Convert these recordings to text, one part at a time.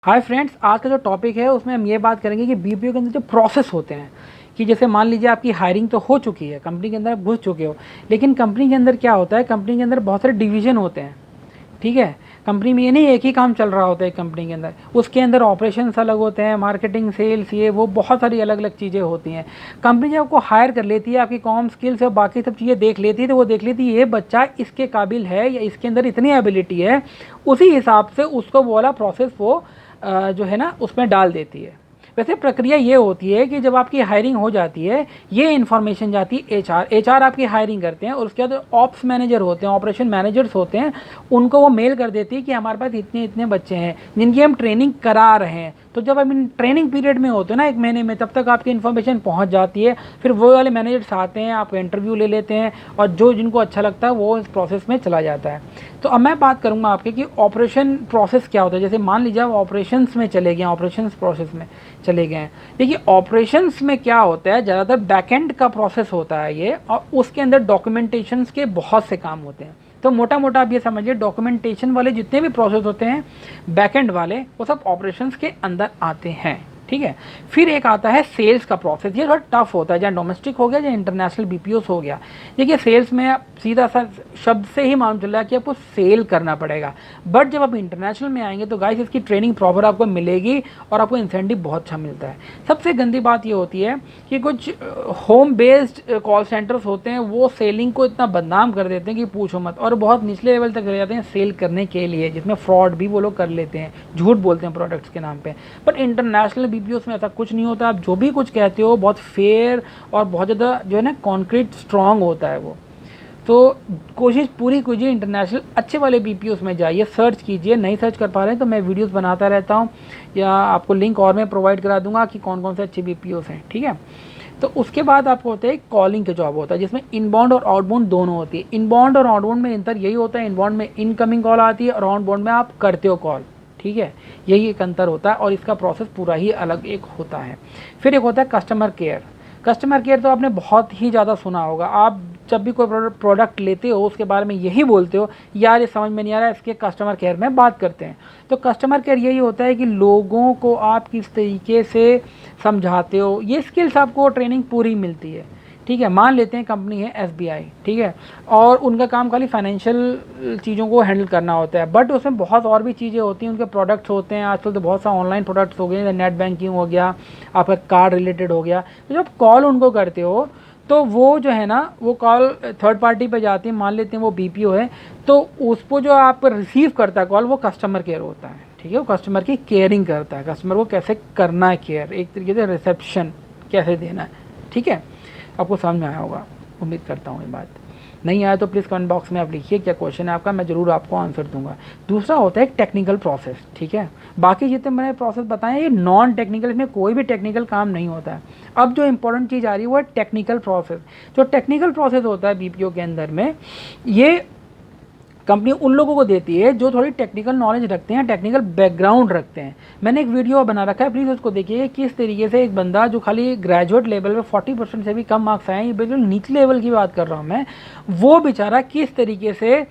Hi friends, आज का जो टॉपिक है उसमें हम ये बात करेंगे कि बीपीओ के अंदर जो प्रोसेस होते हैं कि जैसे मान लीजिए आपकी हायरिंग तो हो चुकी है, कंपनी के अंदर आप घुस चुके हो, लेकिन कंपनी के अंदर क्या होता है, कंपनी के अंदर बहुत सारे डिवीजन होते हैं। ठीक है, कंपनी में ये नहीं एक ही काम चल रहा होता है कंपनी के अंदर, उसके अंदर ऑपरेशंस अलग होते हैं, मार्केटिंग, सेल्स, ये वो बहुत सारी अलग अलग चीज़ें होती हैं। कंपनी जब आपको हायर कर लेती है, आपकी कॉम स्किल्स और बाकी सब चीज़ें देख लेती है, तो वो देख लेती है ये बच्चा इसके काबिल है या इसके अंदर इतनी एबिलिटी है, उसी हिसाब से उसको वो वाला प्रोसेस वो जो है ना उसमें डाल देती है। वैसे प्रक्रिया ये होती है कि जब आपकी हायरिंग हो जाती है, ये इन्फॉर्मेशन जाती है एचआर आपकी हायरिंग करते हैं, और उसके बाद ऑप्स मैनेजर होते हैं, ऑपरेशन मैनेजर्स होते हैं, उनको वो मेल कर देती है कि हमारे पास इतने इतने बच्चे हैं जिनकी हम ट्रेनिंग करा रहे हैं। तो जब हम ट्रेनिंग पीरियड में होते हैं ना, 1 महीने में, तब तक आपकी इन्फॉर्मेशन पहुंच जाती है। फिर वो वाले मैनेजर्स आते हैं, आपका इंटरव्यू ले लेते हैं, और जो जिनको अच्छा लगता है वो इस प्रोसेस में चला जाता है। तो अब मैं बात करूंगा आपके कि ऑपरेशन प्रोसेस क्या होता है। जैसे मान लीजिए आप ऑपरेशंस में चले गए, ऑपरेशंस प्रोसेस में चले गए हैं। देखिए ऑपरेशंस में क्या होता है, ज़्यादातर बैकएंड का प्रोसेस होता है ये, और उसके अंदर डॉक्यूमेंटेशंस के बहुत से काम होते हैं। तो मोटा मोटा आप ये समझिए, डॉक्यूमेंटेशन वाले जितने भी प्रोसेस होते हैं बैकएंड वाले, वो सब ऑपरेशंस के अंदर आते हैं। ठीक है, फिर एक आता है सेल्स का प्रोसेस। ये थोड़ा टफ होता है, चाहे डोमेस्टिक हो गया या इंटरनेशनल बीपीओस हो गया। देखिए सेल्स में आप सीधा सा शब्द से ही मालूम चल रहा है कि आपको सेल करना पड़ेगा, बट जब आप इंटरनेशनल में आएंगे तो गाइस इसकी ट्रेनिंग प्रॉपर आपको मिलेगी और आपको इंसेंटिव बहुत अच्छा मिलता है। सबसे गंदी बात ये होती है कि कुछ होम बेस्ड कॉल सेंटर्स होते हैं, वो सेलिंग को इतना बदनाम कर देते हैं कि पूछो मत, और बहुत निचले लेवल तक ले जाते हैं सेल करने के लिए, जिसमें फ्रॉड भी वो लोग कर लेते हैं, झूठ बोलते हैं प्रोडक्ट्स के नाम पे। बट इंटरनेशनल बीपीओस में ऐसा कुछ नहीं होता। आप जो भी कुछ कहते हो बहुत फेयर और बहुत ज़्यादा जो है ना कॉन्क्रीट स्ट्रांग होता है वो। तो कोशिश पूरी कीजिए, इंटरनेशनल अच्छे वाले बीपीओस में जाइए, सर्च कीजिए। नहीं सर्च कर पा रहे हैं तो मैं वीडियोस बनाता रहता हूँ, या आपको लिंक और मैं प्रोवाइड करा दूंगा कि कौन कौन से अच्छे बीपीओस हैं। ठीक है, तो उसके बाद आपको होता है कॉलिंग का जॉब होता है, जिसमें इनबाउंड और आउटबाउंड दोनों होती है। इनबाउंड और आउटबाउंड में अंतर यही होता है, इनबाउंड में इनकमिंग कॉल आती है और आउटबाउंड में आप करते हो कॉल। ठीक है, यही एक अंतर होता है, और इसका प्रोसेस पूरा ही अलग एक होता है। फिर एक होता है कस्टमर केयर। कस्टमर केयर तो आपने बहुत ही ज़्यादा सुना होगा। आप जब भी कोई प्रोडक्ट लेते हो उसके बारे में यही बोलते हो, यार ये समझ में नहीं आ रहा है, इसके कस्टमर केयर में बात करते हैं। तो कस्टमर केयर यही होता है कि लोगों को आप किस तरीके से समझाते हो, ये स्किल्स आपको ट्रेनिंग पूरी मिलती है। ठीक है, मान लेते हैं कंपनी है एसबीआई, ठीक है, और उनका काम खाली फाइनेंशियल चीज़ों को हैंडल करना होता है, बट उसमें बहुत और भी चीज़ें होती हैं, उनके प्रोडक्ट्स होते हैं। आजकल तो बहुत सा ऑनलाइन प्रोडक्ट्स हो गए, नेट बैंकिंग हो गया, आपका कार्ड रिलेटेड हो गया। तो जब कॉल उनको करते हो तो वो जो है ना, वो कॉल थर्ड पार्टी पे जाती है, मान लेते हैं वो बीपीओ है, तो उसको जो आप रिसीव करता है कॉल, वो कस्टमर केयर होता है। ठीक है, वो कस्टमर की केयरिंग करता है, कस्टमर को कैसे करना है केयर, एक तरीके से रिसेप्शन कैसे देना है। ठीक है, आपको समझ में आया होगा, उम्मीद करता हूँ। ये बात नहीं आया तो प्लीज़ कमेंट बॉक्स में आप लिखिए क्या क्वेश्चन है आपका, मैं ज़रूर आपको आंसर दूंगा। दूसरा होता है टेक्निकल प्रोसेस। ठीक है, बाकी जितने मैंने प्रोसेस बताए ये नॉन टेक्निकल, इसमें कोई भी टेक्निकल काम नहीं होता है। अब जो इंपॉर्टेंट चीज़ आ रही है वो है टेक्निकल प्रोसेस। जो टेक्निकल प्रोसेस होता है बीपीओ के अंदर में, ये कंपनी उन लोगों को देती है जो थोड़ी टेक्निकल नॉलेज रखते हैं, टेक्निकल बैकग्राउंड रखते हैं। मैंने एक वीडियो बना रखा है, प्लीज़ उसको देखिए, किस तरीके से एक बंदा जो खाली ग्रेजुएट लेवल में 40% से भी कम मार्क्स आए, ये बिल्कुल निचले लेवल की बात कर रहा हूँ मैं, वो बेचारा किस तरीके से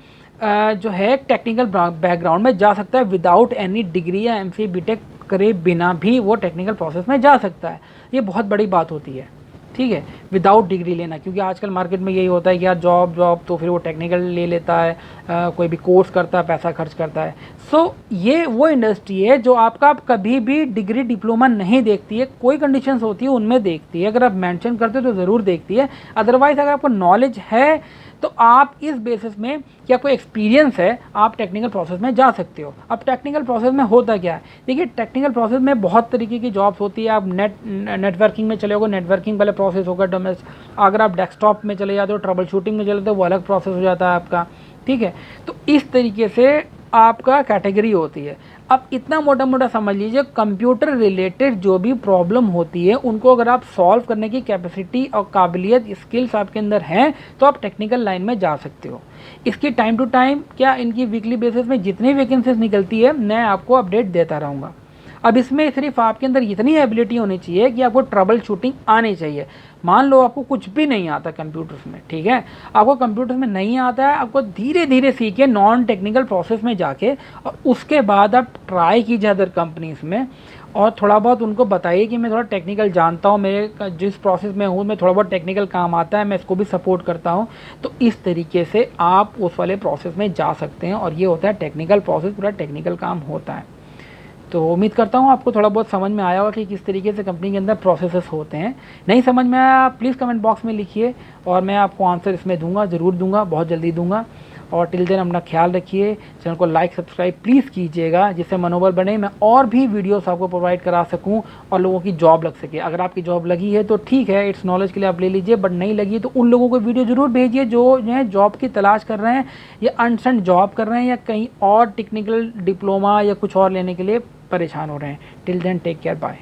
जो है टेक्निकल बैकग्राउंड में जा सकता है, विदाउट एनी डिग्री या एमसीए बीटेक करे बिना भी वो टेक्निकल प्रोसेस में जा सकता है। ये बहुत बड़ी बात होती है। ठीक है, विदाउट डिग्री लेना, क्योंकि आजकल मार्केट में यही होता है कि यार जॉब तो फिर वो टेक्निकल ले लेता है, कोई भी कोर्स करता है, पैसा खर्च करता है। सो ये वो इंडस्ट्री है जो आपका कभी भी डिग्री डिप्लोमा नहीं देखती है, कोई कंडीशंस होती है उनमें देखती है। अगर आप मेंशन करते हो तो ज़रूर देखती है, अदरवाइज़ अगर आपको नॉलेज है तो आप इस बेसिस में कि आपको एक्सपीरियंस है, आप टेक्निकल प्रोसेस में जा सकते हो। अब टेक्निकल प्रोसेस में होता क्या है, देखिए टेक्निकल प्रोसेस में बहुत तरीके की जॉब्स होती है। आप नेटवर्किंग में चले होगे, नेटवर्किंग वाला प्रोसेस होगा डोमेस्ट। अगर आप डेस्कटॉप में चले जाते हो, ट्रबल शूटिंग में चले तो वो अलग प्रोसेस हो जाता है आपका। ठीक है, तो इस तरीके से आपका कैटेगरी होती है। अब इतना मोटा मोटा समझ लीजिए, कंप्यूटर रिलेटेड जो भी प्रॉब्लम होती है उनको अगर आप सॉल्व करने की कैपेसिटी और काबिलियत, स्किल्स आपके अंदर हैं, तो आप टेक्निकल लाइन में जा सकते हो। इसकी टाइम टू टाइम क्या इनकी वीकली बेसिस में जितनी वैकेंसीज निकलती है मैं आपको अपडेट देता रहूँगा। अब इसमें सिर्फ आपके अंदर इतनी एबिलिटी होनी चाहिए कि आपको ट्रबल शूटिंग आनी चाहिए। मान लो आपको कुछ भी नहीं आता कंप्यूटर्स में, ठीक है, आपको कंप्यूटर्स में नहीं आता है, आपको धीरे धीरे सीखिए नॉन टेक्निकल प्रोसेस में जाके, और उसके बाद आप ट्राई कीजिए अदर कंपनीज में, और थोड़ा बहुत उनको बताइए कि मैं थोड़ा टेक्निकल जानता हूँ, मेरे जिस प्रोसेस में हूँ मैं थोड़ा बहुत टेक्निकल काम आता है, मैं इसको भी सपोर्ट करता हूँ। तो इस तरीके से आप उस वाले प्रोसेस में जा सकते हैं, और ये होता है टेक्निकल प्रोसेस, पूरा टेक्निकल काम होता है। तो उम्मीद करता हूँ आपको थोड़ा बहुत समझ में आया होगा कि किस तरीके से कंपनी के अंदर प्रोसेसेस होते हैं। नहीं समझ में आया आप प्लीज़ कमेंट बॉक्स में लिखिए, और मैं आपको आंसर इसमें दूंगा, ज़रूर दूंगा, बहुत जल्दी दूंगा। और टिल देन अपना ख्याल रखिए, चैनल को लाइक सब्सक्राइब प्लीज़ कीजिएगा, जिससे मनोबल बने, मैं और भी वीडियोस आपको प्रोवाइड करा सकूं और लोगों की जॉब लग सके। अगर आपकी जॉब लगी है तो ठीक है, इट्स नॉलेज के लिए आप ले लीजिए, बट नहीं लगी तो उन लोगों को वीडियो ज़रूर भेजिए जो है जॉब की तलाश कर रहे हैं, या अनस्टंट जॉब कर रहे हैं, या कहीं और टेक्निकल डिप्लोमा या कुछ और लेने के लिए परेशान हो रहे हैं। Till then take care, bye.